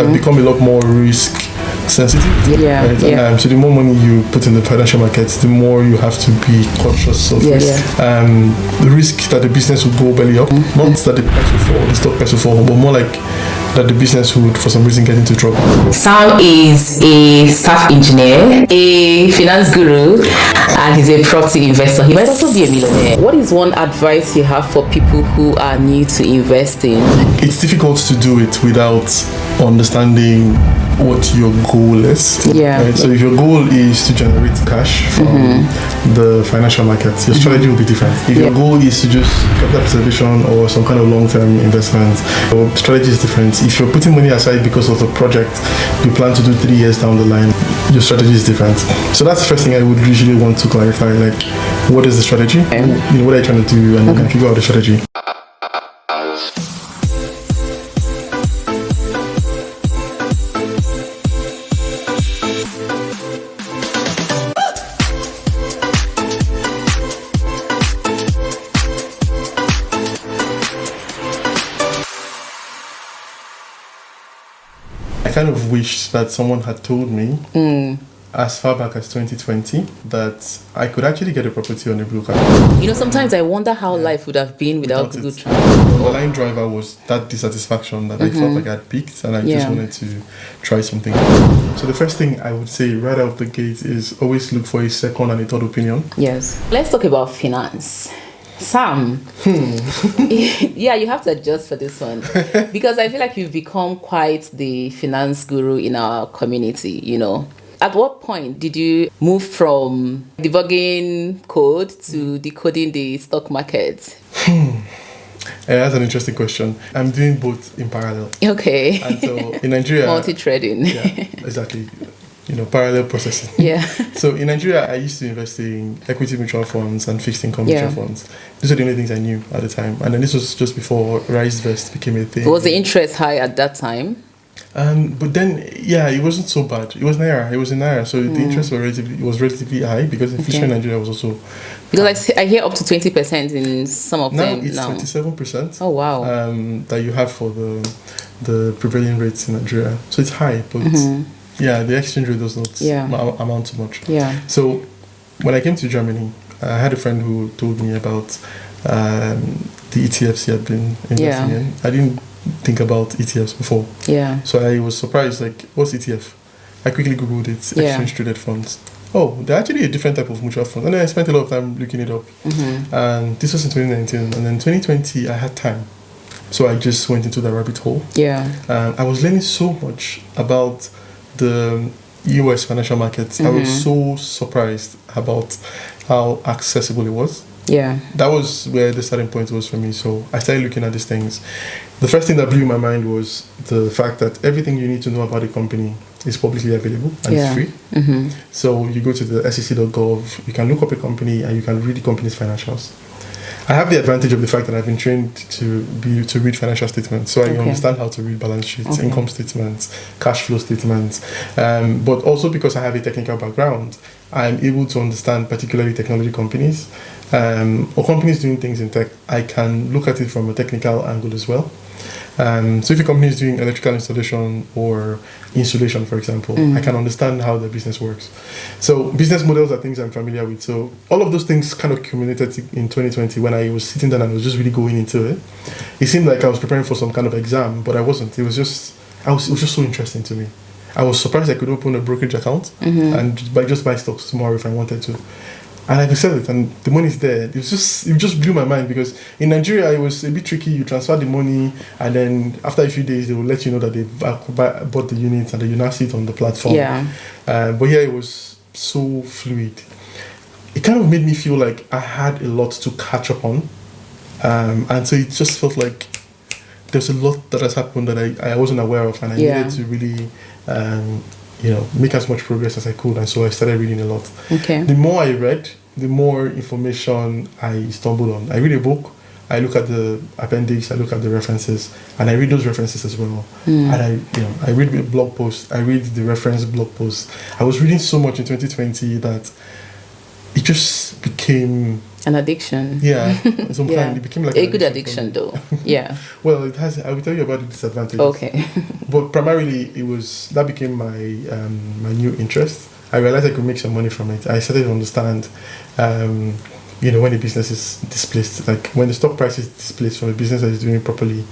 have become a lot more risk sensitive. Yeah, right? yeah. So the more money you put in the financial markets, the more you have to be cautious of risk. The risk that the business will go belly up, not that the price will fall, the stock price will fall, but more like that the business would, for some reason, get into trouble. Sam is a staff engineer, a finance guru, and he's a property investor. He might also be a millionaire. What is one advice you have for people who are new to investing? It's difficult to do it without understanding what your goal is. Right? So if your goal is to generate cash from the financial markets, your strategy will be different. If your goal is to just capital preservation or some kind of long-term investment, your strategy is different. If you're putting money aside because of the project you plan to do 3 years down the line, your strategy is different. So that's the first thing I would usually want to clarify, like, what is the strategy? What are you trying to do? And you can figure out the strategy. I kind of wish that someone had told me as far back as 2020 that I could actually get a property on a blue card. Sometimes I wonder how life would have been without good The underlying driver was that dissatisfaction that I felt like I had peaked, and I just wanted to try something. So the first thing I would say right out the gate is always look for a second and a third opinion. Yes. Let's talk about finance. Sam, yeah, you have to adjust for this one because I feel like you've become quite the finance guru in our community, At what point did you move from debugging code to decoding the stock market? That's an interesting question. I'm doing both in parallel. Okay. And so in Nigeria... multi-threading. Yeah, exactly. Parallel processing. Yeah. So in Nigeria, I used to invest in equity mutual funds and fixed income mutual funds. These are the only things I knew at the time. And then this was just before Rice Vest became a thing. Was the interest high at that time? But then, it wasn't so bad. It was Naira. It was in Naira. So the interest was relatively high because inflation in Nigeria was also... Because I hear up to 20% in some of them now. It's 27%. Oh, wow. That you have for the prevailing rates in Nigeria. So it's high, but... Yeah, the exchange rate does not amount to much. Yeah. So when I came to Germany, I had a friend who told me about the ETFs he had been investing in. I didn't think about ETFs before. Yeah. So I was surprised, like, what's ETF? I quickly Googled it, exchange traded funds. Oh, they're actually a different type of mutual fund. And then I spent a lot of time looking it up. And this was in 2019. And then 2020, I had time. So I just went into the rabbit hole. Yeah. I was learning so much about the US financial markets. I was so surprised about how accessible it was. Yeah. That was where the starting point was for me. So I started looking at these things. The first thing that blew my mind was the fact that everything you need to know about the company is publicly available and it's free. So you go to the sec.gov, you can look up a company and you can read the company's financials. I have the advantage of the fact that I've been trained to read financial statements, so I understand how to read balance sheets, income statements, cash flow statements, but also because I have a technical background, I'm able to understand particularly technology companies or companies doing things in tech. I can look at it from a technical angle as well. So if a company is doing electrical installation or insulation, for example, I can understand how the business works. So business models are things I'm familiar with. So all of those things kind of accumulated in 2020 when I was sitting down and was just really going into it. It seemed like I was preparing for some kind of exam, but I wasn't. It was just so interesting to me. I was surprised I could open a brokerage account and just buy stocks tomorrow if I wanted to. And I could sell it, and the money's there. It just blew my mind because in Nigeria it was a bit tricky. You transfer the money, and then after a few days they will let you know that they've bought the units, and then you now see it on the platform. Yeah. But here it was so fluid. It kind of made me feel like I had a lot to catch up on, and so it just felt like there's a lot that has happened that I wasn't aware of, and I needed to really. Make as much progress as I could, and so I started reading a lot. Okay. The more I read, the more information I stumbled on. I read a book, I look at the appendix, I look at the references, and I read those references as well. And I read a blog post, I read the reference blog post. I was reading so much in 2020 that it just became An addiction. Yeah, some kind. It became like a good addiction, though. Yeah. Well, it has. I will tell you about the disadvantages. Okay. But primarily, that became my my new interest. I realized I could make some money from it. I started to understand, when a business is displaced, like when the stock price is displaced from a business that is doing it properly.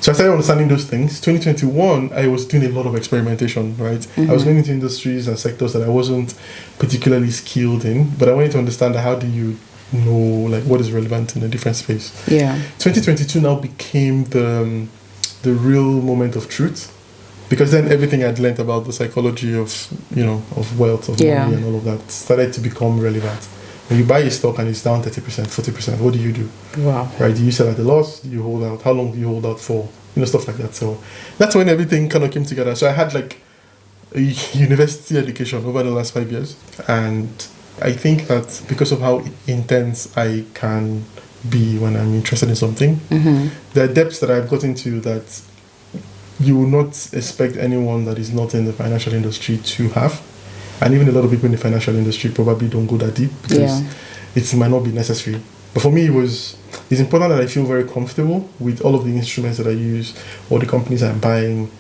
So I started understanding those things. 2021, I was doing a lot of experimentation, right? I was going into industries and sectors that I wasn't particularly skilled in, but I wanted to understand how do you know, like, what is relevant in a different space. Yeah. 2022 now became the real moment of truth, because then everything I'd learned about the psychology of wealth, of money and all of that started to become relevant. When you buy a stock and it's down 30%, 40%, what do you do? Wow. Right? Do you sell at a loss? Do you hold out? How long do you hold out for? Stuff like that. So that's when everything kind of came together. So I had like a university education over the last 5 years. And I think that because of how intense I can be when I'm interested in something, there are depths that I've gotten to that you will not expect anyone that is not in the financial industry to have. And even a lot of people in the financial industry probably don't go that deep because it might not be necessary. But for me, it's important that I feel very comfortable with all of the instruments that I use, all the companies I'm buying,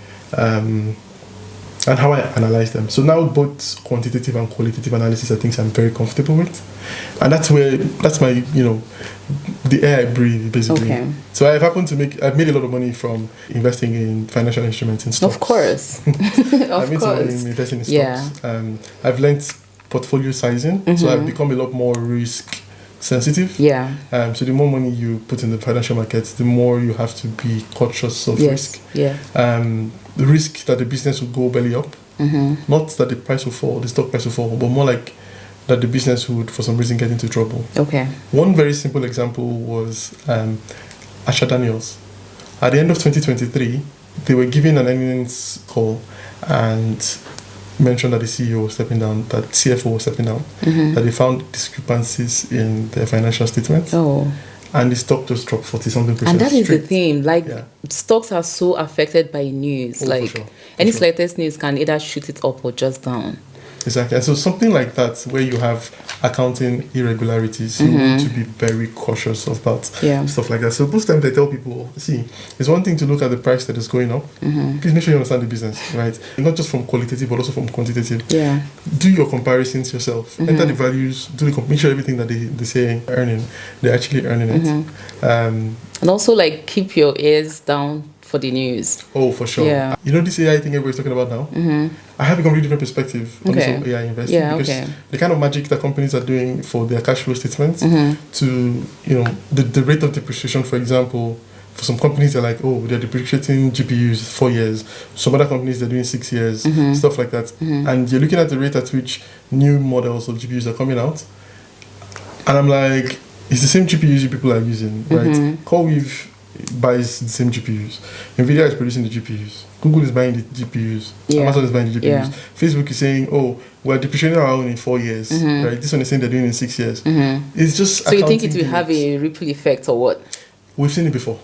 and how I analyze them. So now both quantitative and qualitative analysis are things I'm very comfortable with. And that's my, the air I breathe, basically. Okay. So I've made a lot of money from investing in financial instruments in stocks. Of course. I've made some money investing in stocks. I've learned portfolio sizing. So I've become a lot more risk sensitive. Yeah. So the more money you put in the financial markets, the more you have to be cautious of risk. Yeah. The risk that the business will go belly up, not that the price will fall, the stock price will fall, but more like that the business would, for some reason, get into trouble. Okay. One very simple example was Asha Daniels. At the end of 2023, they were giving an earnings call and mentioned that the CEO was stepping down, that CFO was stepping down, that they found discrepancies in their financial statements. Oh. And the stock just dropped 40-something%. And that is the thing. Like, stocks are so affected by news. Any slightest news can either shoot it up or just down. Exactly. And so something like that, where you have accounting irregularities, you need to be very cautious about stuff like that. So most times I tell people, see, it's one thing to look at the price that is going up. Please make sure you understand the business, right? Not just from qualitative, but also from quantitative. Yeah. Do your comparisons yourself. Enter the values, make sure everything that they say earning, they're actually earning it. And also, like, keep your ears down for the news. Oh, for sure. Yeah. You know this AI thing everybody's talking about now? I have a completely different perspective on this whole AI investing because the kind of magic that companies are doing for their cash flow statements to, the rate of depreciation, for example, for some companies they're like, oh, they're depreciating GPUs 4 years. Some other companies they're doing 6 years, stuff like that. And you're looking at the rate at which new models of GPUs are coming out. And I'm like, it's the same GPUs you people are using, right? CoreWeave buys the same GPUs. Nvidia is producing the GPUs. Google is buying the GPUs. Amazon is buying the GPUs. Facebook is saying, oh, we're depreciating our own in 4 years. Right? This one is saying they're doing it in 6 years. It's just so you think it will have a ripple effect or what? We've seen it before.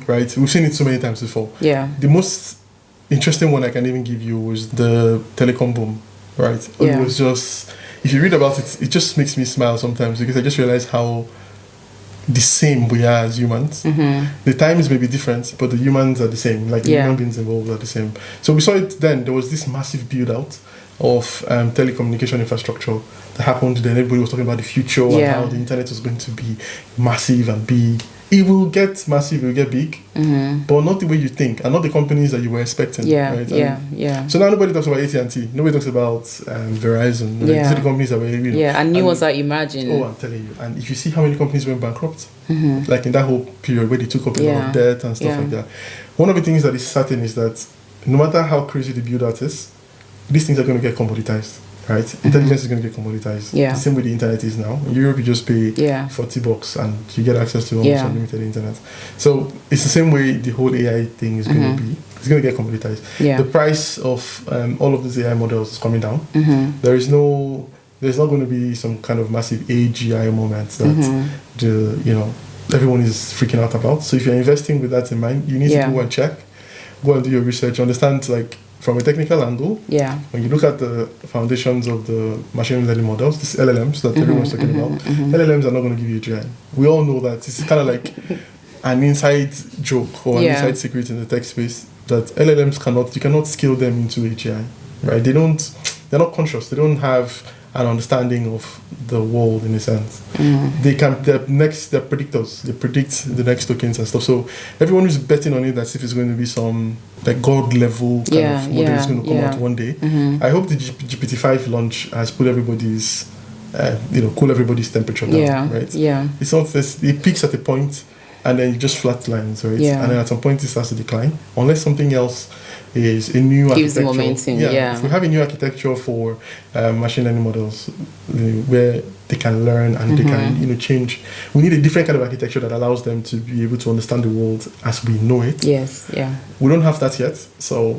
Right? We've seen it so many times before. Yeah. The most interesting one I can even give you was the telecom boom. Right? Yeah. It was just, if you read about it, it just makes me smile sometimes because I just realize how the same we are as humans. The times may be different, but the humans are the same. Like the human beings involved are the same. So we saw it then. There was this massive build out of telecommunication infrastructure that happened. Then everybody was talking about the future and how the internet was going to be massive and big. It will get massive, it will get big, but not the way you think, and not the companies that you were expecting. Right? So now nobody talks about AT&T. Nobody talks about Verizon. Right? These are the companies that were, and new ones are emerging. Oh, I'm telling you. And if you see how many companies went bankrupt, like in that whole period where they took up a lot of debt and stuff like that, one of the things that is certain is that no matter how crazy the build out is, these things are going to get commoditized. Right? Intelligence is going to get commoditized. The same way the internet is now. In Europe, you just pay $40 and you get access to almost unlimited internet. So it's the same way the whole AI thing is going to be. It's going to get commoditized. The price of all of these AI models is coming down. There's not going to be some kind of massive AGI moment that everyone is freaking out about. So if you're investing with that in mind, you need to go and check, go and do your research, understand like from a technical angle, when you look at the foundations of the machine learning models, these LLMs that everyone's talking about, LLMs are not going to give you a GI. We all know that. It's kind of like an inside joke or an inside secret in the tech space that LLMs you cannot scale them into a GI, right? They're not conscious. They don't have an understanding of the world in a sense. They're predictors. They predict the next tokens and stuff. So everyone who's betting on it as if it's going to be some like God level kind of model is going to come out one day. I hope the GPT-5 launch has put everybody's, cool everybody's temperature down, right? Yeah. It's not this, it peaks at a point and then it just flatlines, right? And then at some point it starts to decline unless something else is a new gives architecture. Momentum, If we have a new architecture for machine learning models where they can learn and they can change, we need a different kind of architecture that allows them to be able to understand the world as we know it. We don't have that yet, so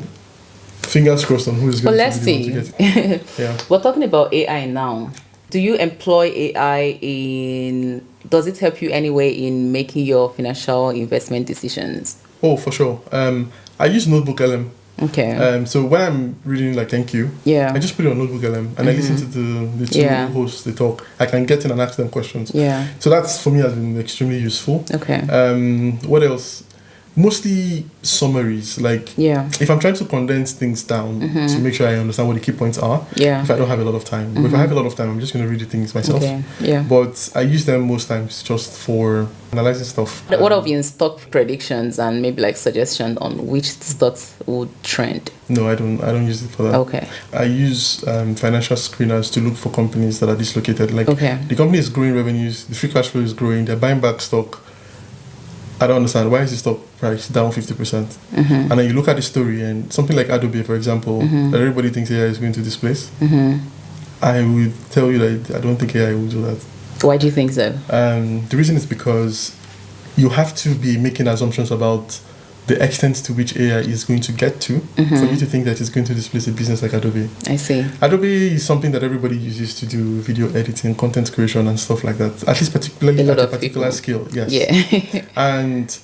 fingers crossed on who is going to be able to get it. We're talking about AI now. Do you employ AI does it help you anyway in making your financial investment decisions? Oh, for sure. I use Notebook LM. Okay. So when I'm reading like Thank You, I just put it on Notebook LM and I listen to the two hosts, they talk. I can get in and ask them questions. So that's for me has been extremely useful. Okay. What else? Mostly summaries. Like if I'm trying to condense things down to make sure I understand what the key points are. If I don't have a lot of time. But if I have a lot of time, I'm just going to read the things myself. But I use them most times just for analyzing stuff. What of in stock predictions and maybe like suggestions on which stocks would trend? No, I don't use it for that. Okay. I use financial screeners to look for companies that are dislocated. Like the company is growing revenues, the free cash flow is growing, they're buying back stock. I don't understand, why is the stock price down 50%? And then you look at the story and something like Adobe, for example, that everybody thinks AI is going to displace. I would tell you that I don't think AI will do that. Why do you think so? The reason is because you have to be making assumptions about the extent to which AI is going to get to for you to think that it's going to displace a business like Adobe. I see. Adobe is something that everybody uses to do video editing, content creation and stuff like that. At least particularly at a particular scale. Yes. Yeah. And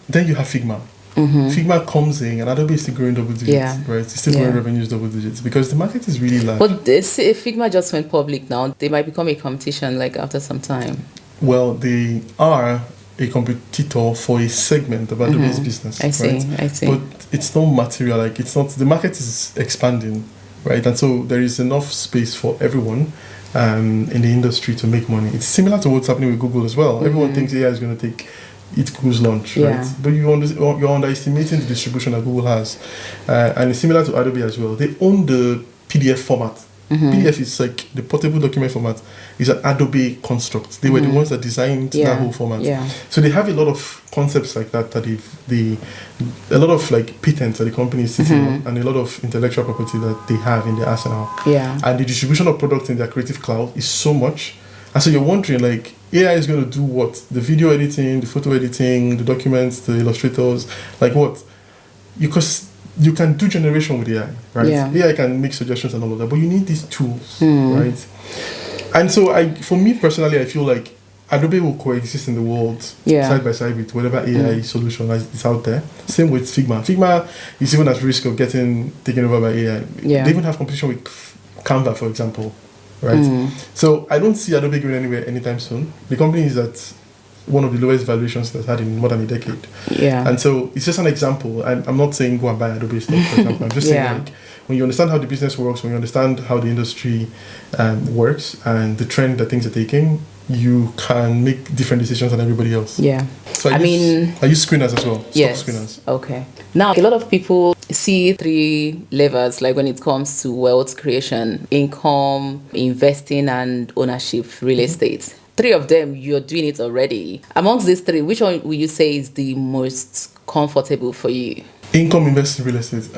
then you have Figma. Figma comes in and Adobe is still growing double digits, right? It's still growing revenues double digits because the market is really large. But if Figma just went public now, they might become a competition like after some time. Well, they are a competitor for a segment of Adobe's business. I see. But it's not material, like it's not, the market is expanding, right? And so there is enough space for everyone in the industry to make money. It's similar to what's happening with Google as well. Everyone thinks AI is going to take Google's launch, right? But you're underestimating the distribution that Google has. And it's similar to Adobe as well. They own the PDF format. PDF is like the portable document format is an Adobe construct. They were the ones that designed that whole format. So they have a lot of concepts like that a lot of like patents that the company is sitting on and a lot of intellectual property that they have in their arsenal. And the distribution of products in their creative cloud is so much. And so you're wondering like AI is going to do what? The video editing, the photo editing, the documents, the illustrators, like what? Because you can do generation with AI, right? AI can make suggestions and all of that, but you need these tools, right? And so for me personally, I feel like Adobe will coexist in the world side by side with whatever AI solution is out there. Same with Figma. Figma is even at risk of getting taken over by AI. They even have competition with Canva, for example, right? So I don't see Adobe going anywhere anytime soon. The company is at one of the lowest valuations that's had in more than a decade. And so it's just an example. I'm not saying go and buy Adobe stock, for example. I'm just saying like when you understand how the business works, when you understand how the industry works and the trend that things are taking, you can make different decisions than everybody else. So I use screeners as well. Yes. Stock screeners. Okay. Now, a lot of people see 3 levers, like when it comes to wealth creation: income, investing, and ownership, real estate. 3 of them, you're doing it already. Amongst these 3, which one will you say is the most comfortable for you? Income, investing, real estate.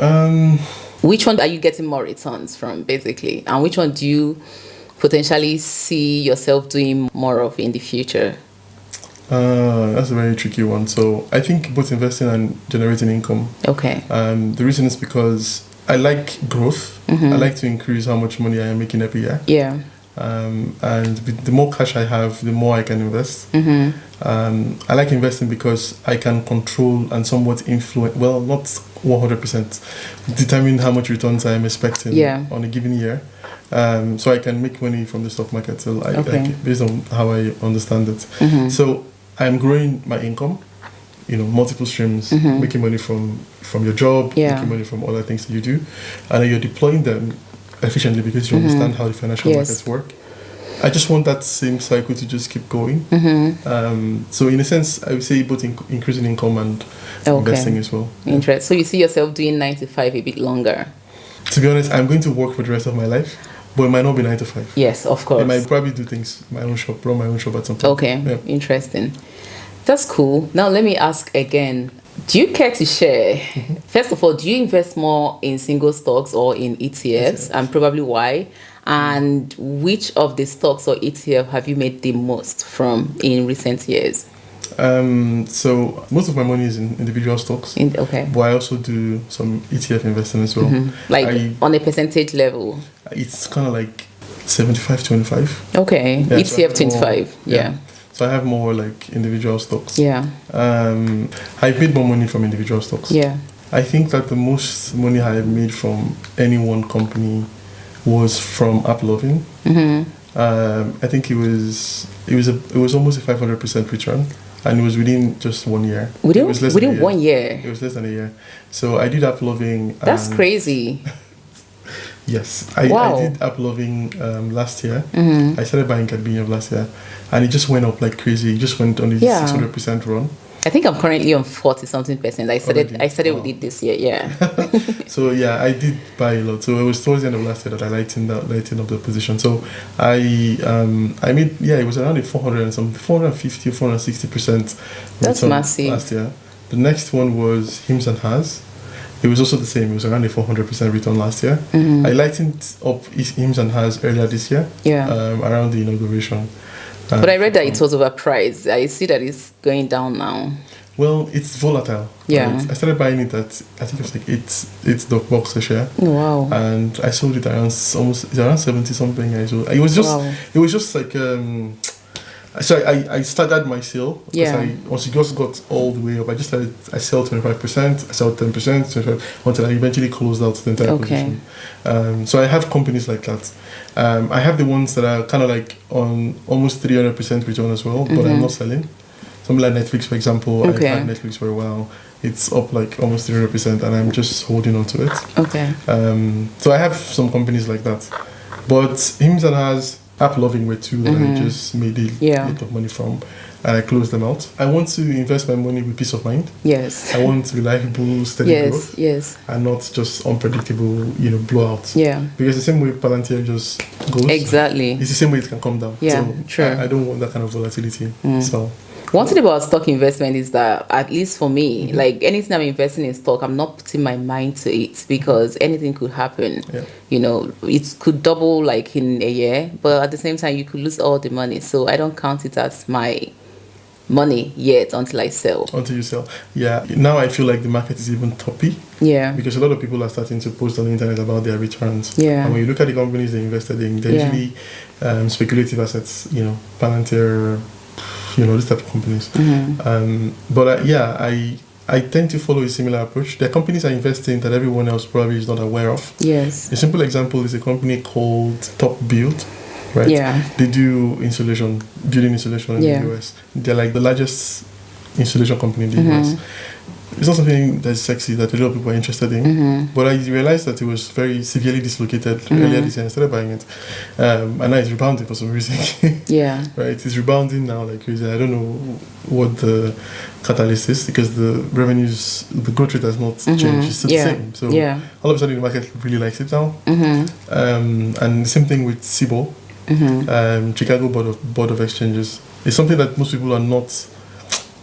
Which one are you getting more returns from, basically? And which one do you potentially see yourself doing more of in the future? That's a very tricky one. So I think both investing and generating income. Okay. The reason is because I like growth. I like to increase how much money I am making every year. And the more cash I have, the more I can invest. I like investing because I can control and somewhat influence, well, not 100%, determine how much returns I am expecting on a given year. So I can make money from the stock market, based on how I understand it. So I'm growing my income, multiple streams, making money from your job, making money from other things that you do, and then you're deploying them efficiently because you understand how the financial markets work. I just want that same cycle to just keep going. So in a sense, I would say both increasing income and investing as well. Interesting. So you see yourself doing 9 to 5 a bit longer? To be honest, I'm going to work for the rest of my life, but it might not be 9 to 5. Yes, of course. I might probably do things, run my own shop at some point. Okay, interesting. That's cool. Now let me ask again. Do you care to share? First of all, do you invest more in single stocks or in ETFs, and probably why? And which of the stocks or ETF have you made the most from in recent years? So most of my money is in individual stocks. But I also do some ETF investing as well. On a percentage level? It's kind of like 75-25. Okay, yeah, ETF so 25. Yeah. So I have more like individual stocks. Yeah. I've made more money from individual stocks. Yeah. I think that the most money I have made from any one company was from AppLovin. I think it was almost a 500% return, and it was within just 1 year. Within 1 year? It was less than a year. So I did AppLovin. That's crazy. Yes, I did AppLovin last year. I started buying at the beginning of last year, and it just went up like crazy. It just went on a 600% run. I think I'm currently on 40-something%. I started with it this year. Yeah. So yeah, I did buy a lot. So it was towards the end of last year that I lightened up the position. So I made it was around 450 or 460%. That's massive. Last year. The next one was Hims and Hers. It was also the same. It was around a 400% return last year. I lightened up Hims and Hers earlier this year. Yeah. Around the inauguration. But I read that it was overpriced. I see that it's going down now. Well, it's volatile. Yeah. Right? I started buying it at, I think it was like $8 a share. Wow. And I sold it around 70 something. It was just like so I started my sale. Yeah. Once it just got all the way up, I sell 25%, I sell 10%, 25%, until I eventually closed out the entire position. So I have companies like that. I have the ones that are kind of like on almost 300% return as well, but I'm not selling. Something like Netflix, for example. I've had Netflix for a while. It's up like almost 300%, and I'm just holding on to it. Okay. So I have some companies like that. But Hims and Hers, AppLovin were two that I just made a lot of money from, and I closed them out. I want to invest my money with peace of mind. Yes. I want reliable, steady growth. Yes. And not just unpredictable, blowouts. Yeah. Because the same way Palantir just goes. Exactly. It's the same way it can come down. Yeah, so true. I don't want that kind of volatility. So. One thing about stock investment is that, at least for me, like anything I'm investing in stock, I'm not putting my mind to it because anything could happen. Yeah. It could double like in a year, but at the same time, you could lose all the money. So I don't count it as my money yet until I sell. Until you sell. Yeah. Now I feel like the market is even toppy. Yeah. Because a lot of people are starting to post on the internet about their returns. Yeah. And when you look at the companies they invested in, they're usually speculative assets, Palantir, this type of companies. But I tend to follow a similar approach. There are companies I invest in that everyone else probably is not aware of. Yes. A simple example is a company called Top Build, right? Yeah. They do building insulation in the US. They're like the largest insulation company in the US. It's not something that's sexy that a lot of people are interested in, but I realized that it was very severely dislocated earlier this year. I started buying it, and now it's rebounding for some reason. Yeah. Right, it's rebounding now like crazy. I don't know what the catalyst is because the revenues, the growth rate has not changed. It's still the same. So all of a sudden the market really likes it now. And the same thing with SIBO, Chicago Board of Exchanges. It's something that most people are not.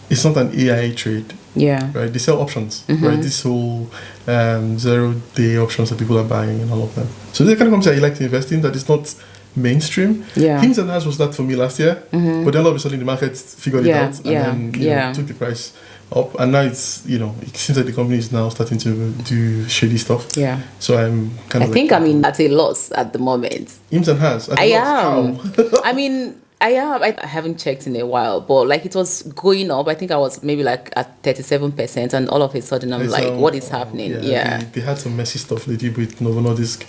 It's not an AIA trade. Yeah. Right. They sell options. Right. This whole 0-day options that people are buying and all of them. So they're the kind of companies I like to invest in that is not mainstream. Yeah. Hims and Hers was that for me last year, but then all of a sudden the market figured it out and then took the price up, and now it's, it seems like the company is now starting to do shady stuff. Yeah. So I'm kind I of think I'm at a loss at the moment. Ims and has. I am. I mean, I am. I haven't checked in a while, but like it was going up. I think I was maybe like at 37%, and all of a sudden I'm like, what is happening? Yeah. They had some messy stuff they did with Novo Nordisk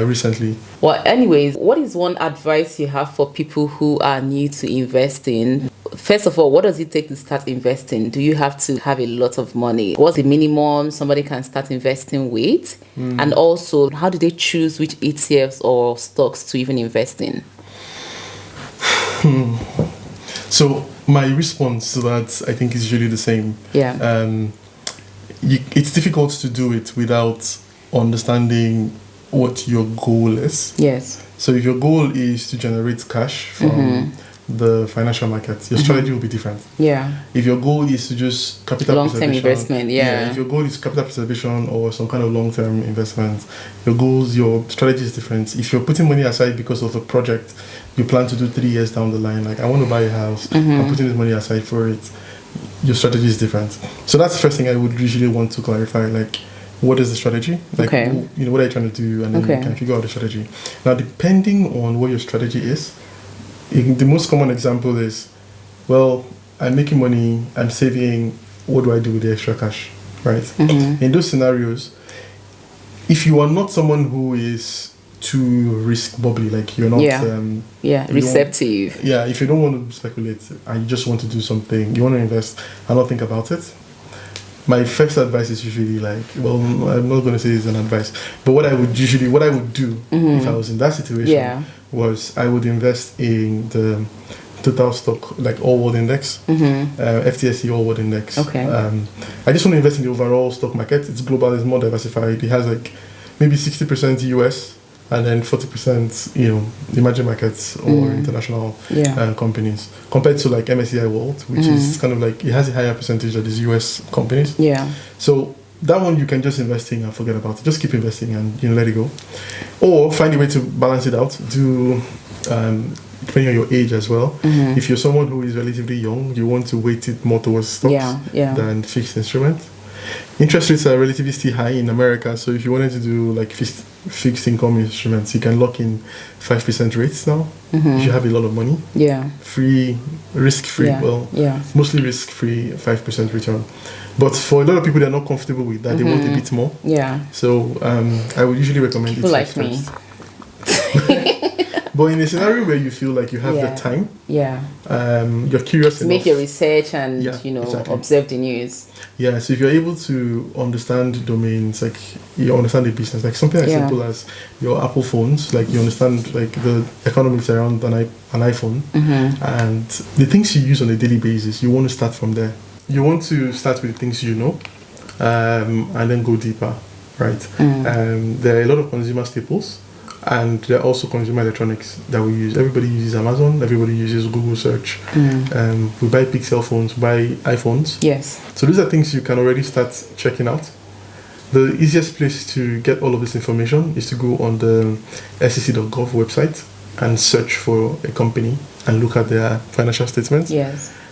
recently. Well, anyways, what is one advice you have for people who are new to investing? First of all, what does it take to start investing? Do you have to have a lot of money? What's the minimum somebody can start investing with? And also, how do they choose which ETFs or stocks to even invest in? So my response to that, I think, is really the same. Yeah. It's difficult to do it without understanding what your goal is. Yes. So if your goal is to generate cash from the financial market, your strategy will be different. Yeah. If your goal is to just capital long-term preservation, investment, if your goal is capital preservation or some kind of long-term investment, your strategy is different. If you're putting money aside because of a project you plan to do 3 years down the line, like I want to buy a house, I'm putting this money aside for it, your strategy is different. So that's the first thing I would usually want to clarify, like, what is the strategy? Like, what are you trying to do? And then you can figure out the strategy. Now, depending on what your strategy is, the most common example is, well, I'm making money, I'm saving, what do I do with the extra cash, right? In those scenarios, if you are not someone who is too risk bubbly, like you're not receptive. If you don't want to speculate and you just want to do something, you want to invest and not think about it, my first advice is usually like, well, I'm not going to say it's an advice, but what I would do if I was in that situation was I would invest in the total stock, like all world index, FTSE all world index. I just want to invest in the overall stock market. It's global, it's more diversified. It has like maybe 60% US and then 40%, emerging markets or international companies, compared to like MSCI World, which is kind of like, it has a higher percentage of these US companies. So that one you can just invest in and forget about it. Just keep investing and let it go. Or find a way to balance it out. Do depending on your age as well. If you're someone who is relatively young, you want to weight it more towards stocks than fixed instruments. Interest rates are relatively still high in America, so if you wanted to do like fixed income instruments, you can lock in 5% rates now. If you have a lot of money. Risk-free, mostly risk-free, 5% return. But for a lot of people, they're not comfortable with that. They want a bit more. So I would usually recommend people like me. But in a scenario where you feel like you have the time, you're curious to make your research and observe the news. So if you're able to understand domains, like you understand the business, like something as simple as your Apple phones, like you understand like the economics around an iPhone and the things you use on a daily basis, you want to start from there. You want to start with the things you know, and then go deeper, right? There are a lot of consumer staples. And there are also consumer electronics that we use. Everybody uses Amazon. Everybody uses Google search. We buy Pixel phones, we buy iPhones. So these are things you can already start checking out. The easiest place to get all of this information is to go on the sec.gov website and search for a company and look at their financial statements.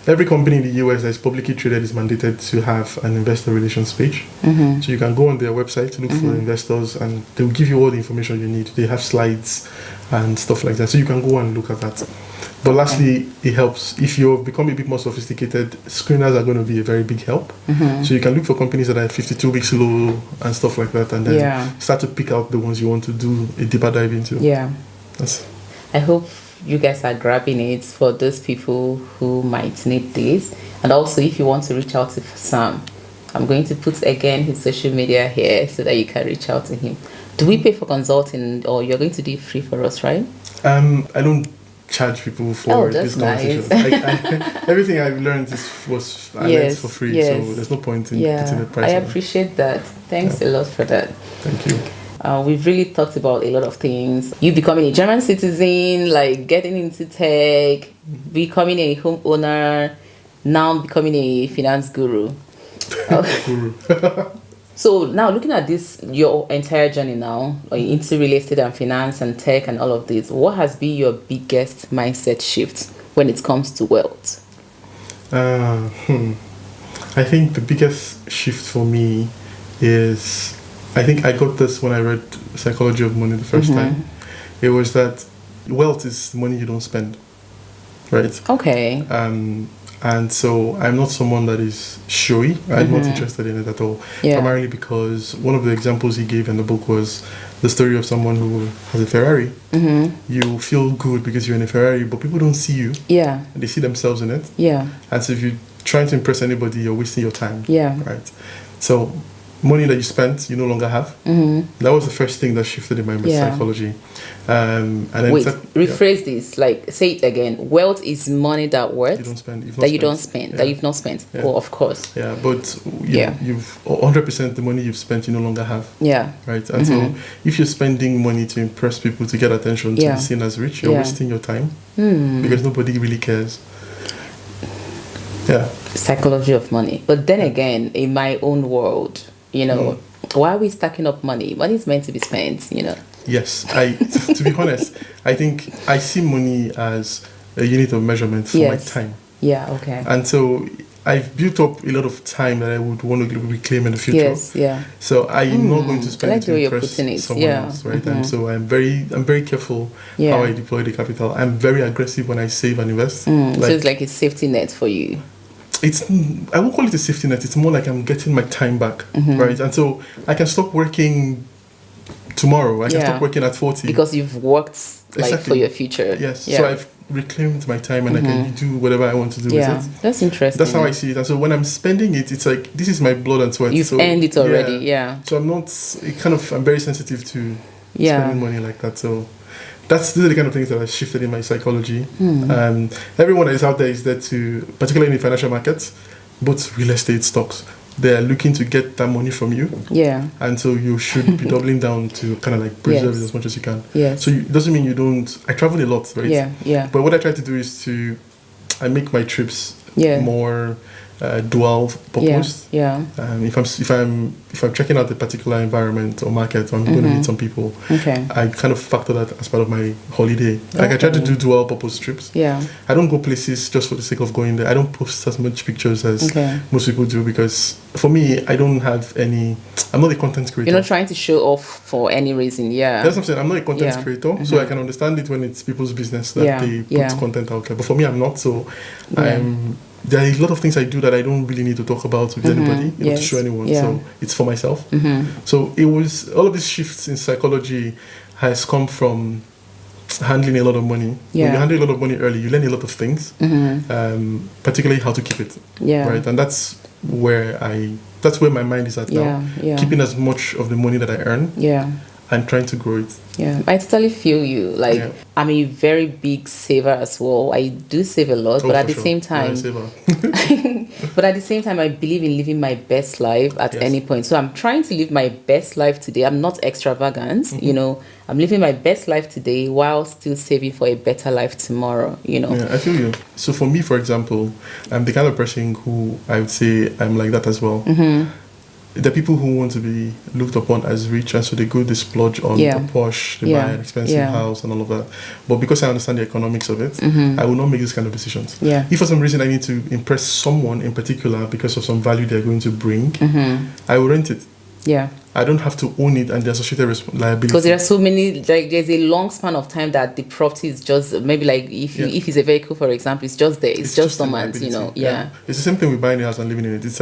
Every company in the US that is publicly traded is mandated to have an investor relations page. So you can go on their website, look for investors, and they'll give you all the information you need. They have slides and stuff like that. So you can go and look at that. But lastly, it helps. If you've become a bit more sophisticated, screeners are going to be a very big help. So you can look for companies that are 52 weeks low and stuff like that, and then start to pick out the ones you want to do a deeper dive into. I hope you guys are grabbing it for those people who might need this. And also, if you want to reach out to Sam, I'm going to put again his social media here so that you can reach out to him. Do we pay for consulting, or you're going to do it free for us, right? I don't charge people for this conversation. Everything I've learned was learned for free, so there's no point in putting a price. I appreciate that. Thanks a lot for that. Thank you. We've really talked about a lot of things. You becoming a German citizen, like getting into tech, becoming a homeowner, now becoming a finance guru. So now looking at this, your entire journey now into real estate and finance and tech and all of this, what has been your biggest mindset shift when it comes to wealth? I I think the biggest shift for me is, I think I got this when I read Psychology of Money the first time. It was that wealth is money you don't spend, right? Okay. And so I'm not someone that is showy. I'm not interested in it at all. Primarily because one of the examples he gave in the book was the story of someone who has a Ferrari. You feel good because you're in a Ferrari, but people don't see you. Yeah. They see themselves in it. Yeah. And so if you're trying to impress anybody, you're wasting your time. Yeah. Right. So money that you spent, you no longer have. That was the first thing that shifted in my psychology. And then wait, rephrase this. Like, say it again. Wealth is money that worth you don't spend. That you've not spent. Yeah. Oh, of course. Yeah, but you've 100% the money you've spent you no longer have. Yeah. Right. And so if you're spending money to impress people, to get attention, to be seen as rich, you're wasting your time because nobody really cares. Yeah. Psychology of money. But then again, in my own world, why are we stacking up money? Money is meant to be spent, Yes. To be honest, I think I see money as a unit of measurement for my time. Yeah, okay. And so I've built up a lot of time that I would want to reclaim in the future. Yes, yeah. So I'm not going to spend it to impress someone else, right? And so I'm very careful how I deploy the capital. I'm very aggressive when I save and invest. So it's like a safety net for you. I won't call it a safety net. It's more like I'm getting my time back, right? And so I can stop working tomorrow. I can stop working at 40 because you've worked for your future. Yes. So I've reclaimed my time and I can do whatever I want to do with it. That's interesting. That's how I see it. And so when I'm spending it, it's like this is my blood and sweat. You've earned it already. So I'm very sensitive to spending money like that. So these are the kind of things that have shifted in my psychology. Everyone that is out there is there to, particularly in the financial markets, both real estate, stocks, they're looking to get that money from you. Yeah. And so you should be doubling down to kind of like preserve it as much as you can. Yes. So it doesn't mean you don't. I travel a lot, right? Yeah. But what I try to do is I make my trips more dual purpose. If I'm checking out a particular environment or market, I'm going to meet some people. Okay. I kind of factor that as part of my holiday. Like I try to do dual purpose trips. Yeah. I don't go places just for the sake of going there. I don't post as much pictures as most people do because for me, I'm not a content creator. You're not trying to show off for any reason. Yeah. That's what I'm saying. I'm not a content creator, so I can understand it when it's people's business that they put content out there. But for me, I'm not. So there are a lot of things I do that I don't really need to talk about with anybody, to show anyone. So it's for myself. So it was all of these shifts in psychology has come from handling a lot of money. When you handle a lot of money early, you learn a lot of things, particularly how to keep it. Right, and that's where my mind is at now. Keeping as much of the money that I earn. And trying to grow it. Yeah, I totally feel you. I'm a very big saver as well. I do save a lot, but at the same time, I believe in living my best life at any point. So I'm trying to live my best life today. I'm not extravagant, I'm living my best life today while still saving for a better life tomorrow, Yeah, I feel you. So for me, for example, I'm the kind of person who I would say I'm like that as well. The people who want to be looked upon as rich, and so they splurge on a Porsche, they buy an expensive house and all of that. But because I understand the economics of it, I will not make these kind of decisions. If for some reason I need to impress someone in particular because of some value they're going to bring, I will rent it. I don't have to own it and the associated liability. Because there are so many, there's a long span of time that the property is just, maybe if it's a vehicle, for example, it's just there. It's just dormant, It's the same thing with buying a house and living in it. It's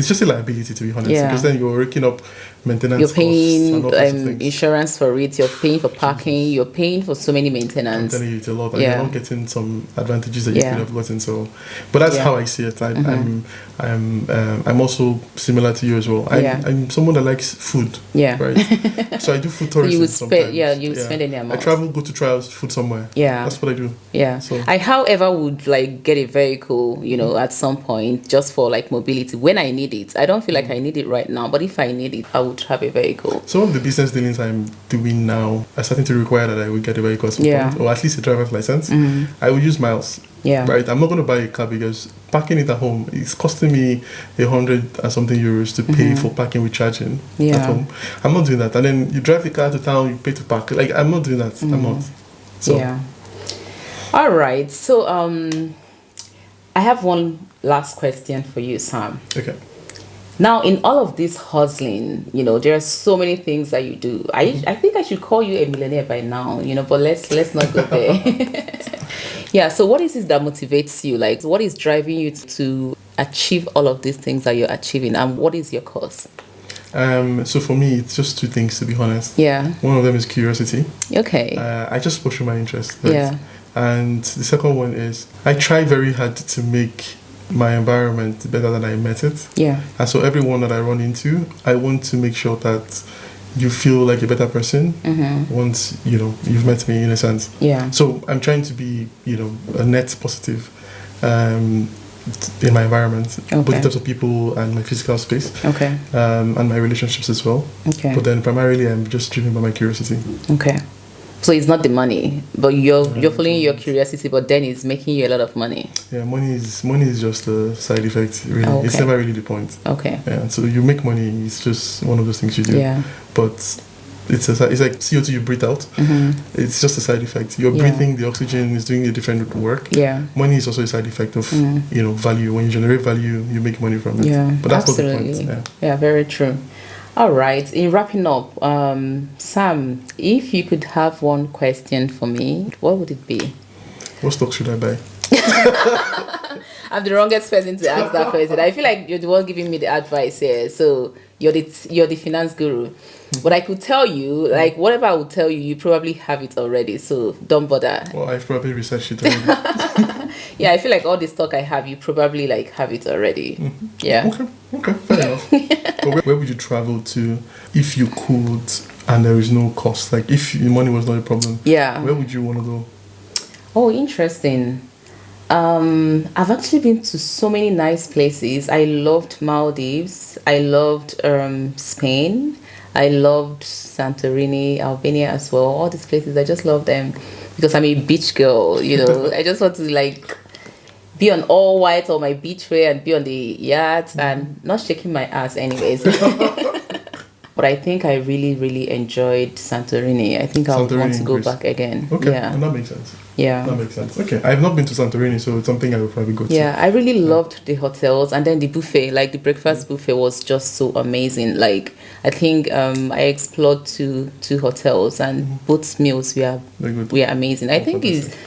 just a liability, to be honest. Because then you're raking up maintenance costs. You're paying insurance for it. You're paying for parking. You're paying for so many maintenance. I'm telling you, it's a lot. And you're not getting some advantages that you could have gotten. So, but that's how I see it. I'm also similar to you as well. I'm someone that likes food. Right. So I do food tourism sometimes. You spend any amount. I travel, go to trials, food somewhere. That's what I do. So I, however, would get a vehicle, at some point just for mobility when I need it. I don't feel like I need it right now, but if I need it, I would have a vehicle. Some of the business dealings I'm doing now are starting to require that I would get a vehicle at some point, or at least a driver's license. I will use miles. Right. I'm not going to buy a car because parking it at home is costing me 100 and something euros to pay for parking with charging at home. I'm not doing that. And then you drive the car to town, you pay to park. I'm not doing that. I'm not. So. All right. So I have one last question for you, Sam. Okay. Now, in all of this hustling, there are so many things that you do. I think I should call you a millionaire by now, but let's not go there. Yeah. So, what is it that motivates you? Like, what is driving you to achieve all of these things that you're achieving, and what is your cause? So for me, it's just two things, to be honest. Yeah. One of them is curiosity. Okay. I just pursue my interest. Right? Yeah. And the second one is I try very hard to make my environment better than I met it. Yeah. And so everyone that I run into, I want to make sure that you feel like a better person once, you've met me, in a sense. Yeah. So I'm trying to be, a net positive in my environment, both in terms of people and my physical space. Okay. And my relationships as well. Okay. But then primarily I'm just driven by my curiosity. Okay. So it's not the money, but you're following your curiosity, but then it's making you a lot of money. Yeah, money is just a side effect, really. Okay. It's never really the point. Okay. Yeah, so you make money, it's just one of those things you do. Yeah. But it's like CO2 you breathe out. It's just a side effect. You're breathing, the oxygen is doing a different work. Yeah. Money is also a side effect of, value. When you generate value, you make money from it. Yeah, but that's absolutely. not the point. Yeah, very true. All right. In wrapping up, Sam, if you could have one question for me, what would it be? What stock should I buy? I'm the wrongest person to ask that question. I feel like you're the one giving me the advice here. So you're the finance guru. But I could tell you, like, whatever I would tell you, you probably have it already. So don't bother. Well, I've probably researched it already. Yeah, I feel like all the stock I have, you probably have it already. Yeah. Okay, fair enough. But where would you travel to if you could and there is no cost? Like, if your money was not a problem, Yeah. where would you want to go? Oh, interesting. I've actually been to so many nice places. I loved Maldives. I loved Spain. I loved Santorini, Albania as well. All these places, I just love them because I'm a beach girl. I just want to be on all white on my beach wear and be on the yacht and not shaking my ass, anyways. But I think I really, really enjoyed Santorini. I think I would want to go back again. Okay, yeah. and that makes sense. Yeah. That makes sense. Okay, I've not been to Santorini, so it's something I would probably go to. Yeah, I really loved the hotels, and then the buffet, the breakfast buffet was just so amazing. I think I explored two hotels, and both meals were amazing. I think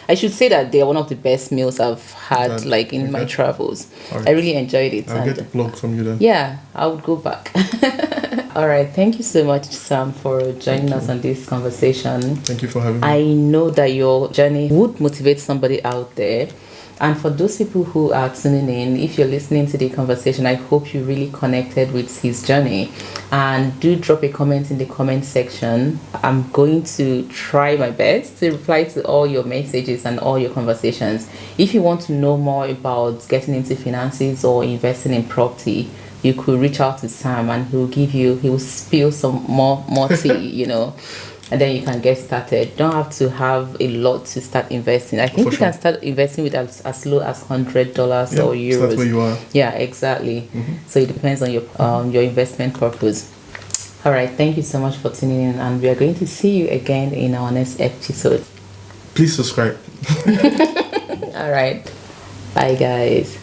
I should say that they are one of the best meals I've had in my travels. Right. I really enjoyed it. I'll get the plug from you then. Yeah, I would go back. All right, thank you so much, Sam, for joining us on this conversation. Thank you for having me. I know that your journey would motivate somebody out there. And for those people who are tuning in, if you're listening to the conversation, I hope you really connected with his journey. And do drop a comment in the comment section. I'm going to try my best to reply to all your messages and all your conversations. If you want to know more about getting into finances or investing in property, you could reach out to Sam and he will spill some more tea, and then you can get started. Don't have to have a lot to start investing. I think you can start investing with as low as $100 or euros. That's where you are. Yeah, exactly. So it depends on your investment purpose. All right, thank you so much for tuning in, and we are going to see you again in our next episode. Please subscribe. All right, bye guys.